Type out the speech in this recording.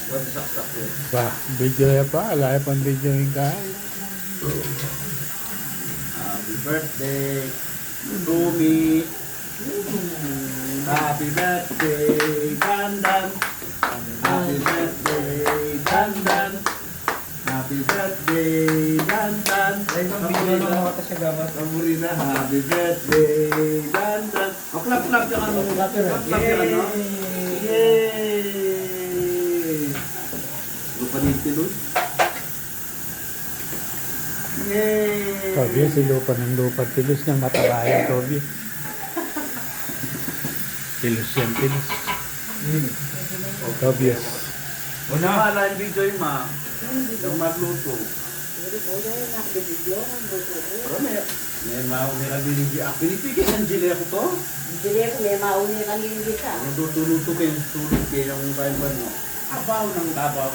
Huwag saksak yun. Ba, video ya pa. Alaya pang video yung kain. Happy birthday to me. Happy birthday, Dandan. Happy birthday, Dandan. Happy birthday, Dandan. Kamuri na. Happy birthday, Dandan. O, clap-clap yung ano. Clap-clap yung ano. Yay! Lupa din tilus. Yay! Toby, si lupa ng lupa. Tilos ng mataraya, Toby. Tilos yan, tilos. Toby. Una pala yung video yung yung magluto. Pero may maunira binigyan. Pinipigil ng jile ako to. Hindi ako may mauni kang hindi ka. Nagluto-luto kayo, sulit kayo yung Bible, no? Abaw ng labaw.